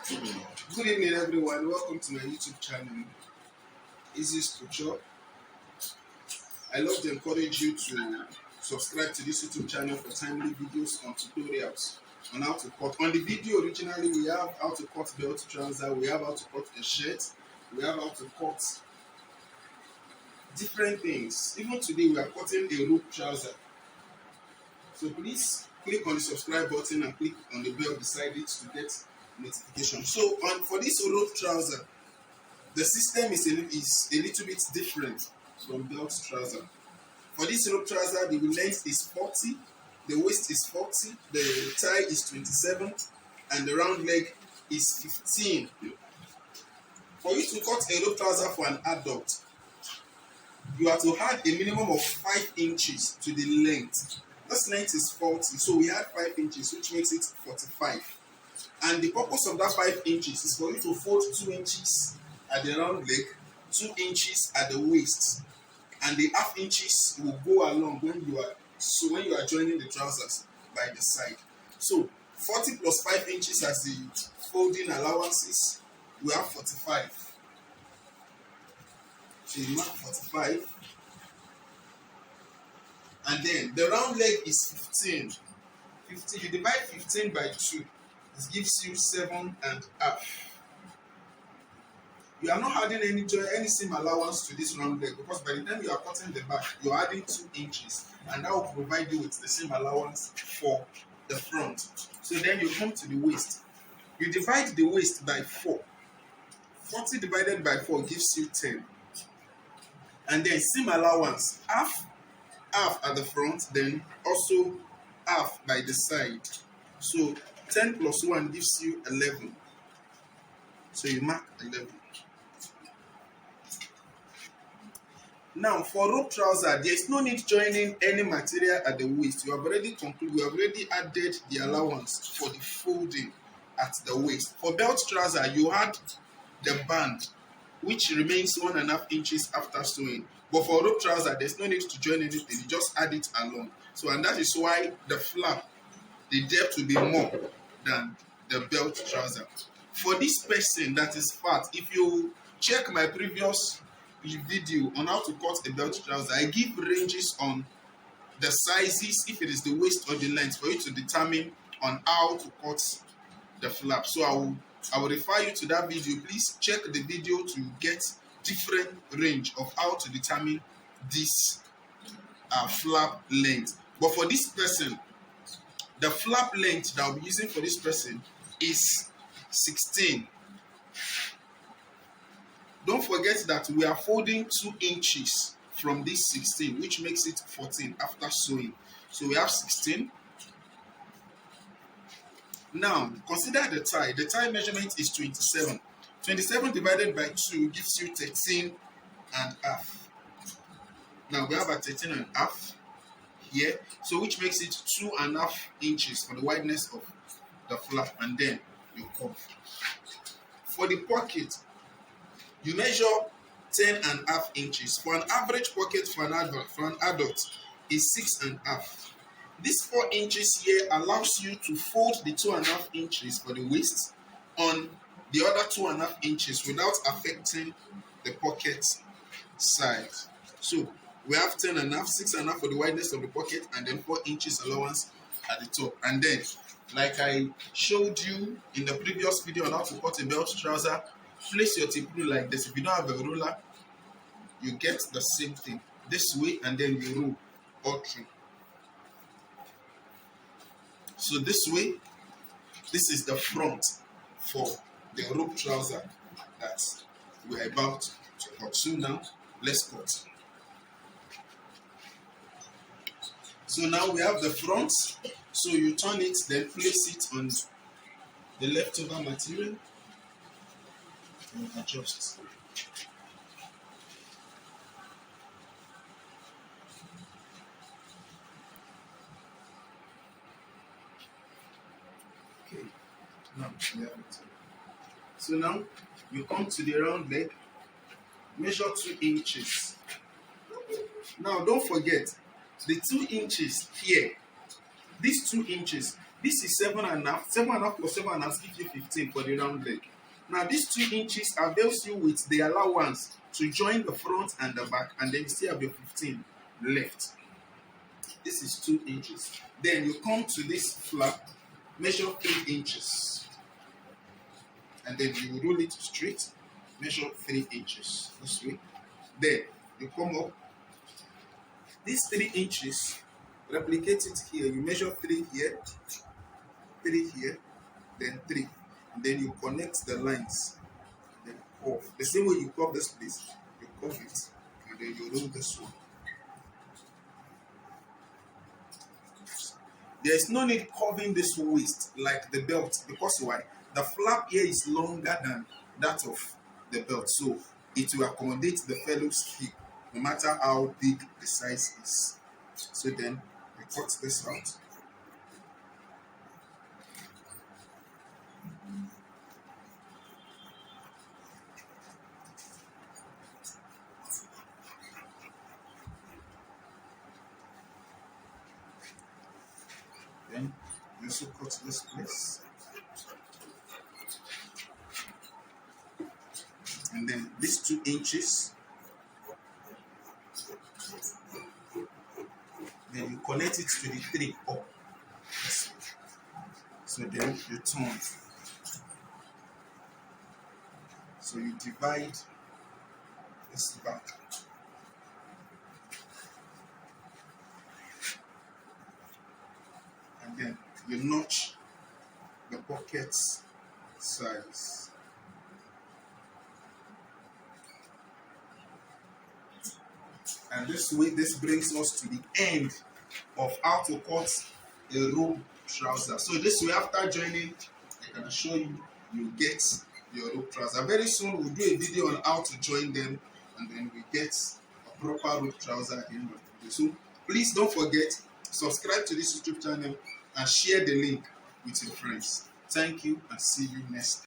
Good evening, everyone. Welcome to my YouTube channel, Easy's Couture. I love to encourage you to subscribe to this YouTube channel for timely videos on tutorials on how to cut. On the video, originally we have how to cut belt trouser, we have how to cut a shirt, we have how to cut different things. Even today, we are cutting a rope trouser. So please click on the subscribe button and click on the bell beside it to get notification. So for this rope trouser, the system is a little bit different from belt trouser. For this rope trouser, the length is 40, the waist is 40, the tie is 27, and the round leg is 15. For you to cut a rope trouser for an adult, you have to add a minimum of 5 inches to the length. This length is 40, so we add 5 inches, which makes it 45. And the purpose of that 5 inches is for you to fold 2 inches at the round leg, 2 inches at the waist, and the half inches will go along when you are joining the trousers by the side. So 40 plus 5 inches as the folding allowances, we have 45. So you mark 45, and then the round leg is 15. You divide 15 by 2, it gives you 7.5. You are not adding any seam allowance to this round leg, because by the time you are cutting the back, you are adding 2 inches, and that will provide you with the seam allowance for the front. So then you come to the waist. You divide the waist by 4. 40 divided by 4 gives you 10. And then seam allowance, half at the front, then also half by the side. So 10 plus 1 gives you 11. So you mark 11. Now for rope trouser, there is no need joining any material at the waist. You have already added the allowance for the folding at the waist. For belt trouser, you add the band, which remains 1.5 inches after sewing. But for rope trouser, there's no need to join anything. You just add it along. So, and that is why the flap, the depth will be more than the belt trouser. For this person that is fat, if you check my previous video on how to cut a belt trouser, I give ranges on the sizes, if it is the waist or the length, for you to determine on how to cut the flap. So I will refer you to that video. Please check the video to get different range of how to determine this flap length. But for this person, the flap length that I'll be using for this person is 16. Don't forget that we are folding 2 inches from this 16, which makes it 14 after sewing. So we have 16. Now, consider the tie. The tie measurement is 27. 27 divided by 2 gives you 13.5. Now, we have a 13.5 here, so which makes it 2.5 inches for the wideness of the flap, and then you curve. For the pocket, you measure 10.5 inches. For an average pocket for an adult is 6.5. This 4 inches here allows you to fold the 2.5 inches for the waist on the other 2.5 inches without affecting the pocket size. So we have 10.5, 6.5 for the wideness of the pocket, and then 4 inches allowance at the top. And then, like I showed you in the previous video on how to cut a belt trouser, place your tape rule like this. If you don't have a ruler, you get the same thing this way, and then you roll all through. So this way, this is the front for the rope trouser that we're about to cut. So now, let's cut. So now we have the front. So you turn it, then place it on the leftover material and adjust. Okay, now we have it. So now you come to the round leg, measure 2 inches. Now don't forget the 2 inches here. These 2 inches This is 7.5. 7.5 plus 7.5 gives you 15 for the round leg. Now these 2 inches avails you with the allowance to join the front and the back, and then you still have your 15 left. This is 2 inches. Then you come to this flap, measure 3 inches, and then you roll it straight, measure 3 inches this way. Then you come up, these 3 inches, replicate it here. You measure 3 here, 3 here, then 3, and then you connect the lines, then curve. The same way you curve this place, you curve it, and then you roll this one. There is no need curving this waist like the belt, because why? The flap here is longer than that of the belt, so it will accommodate the fellow's hip no matter how big the size is. So then we cut this out. Then you also cut this place. And then these 2 inches, then you connect it to the 3 up. So then you turn. So you divide this back. And then you notch the pocket's size. And this way, this brings us to the end of how to cut a robe trouser. So this way, after joining, I can assure you, you get your robe trouser. Very soon, we'll do a video on how to join them, and then we get a proper robe trouser at the end of the video. So please don't forget, subscribe to this YouTube channel and share the link with your friends. Thank you, and see you next time.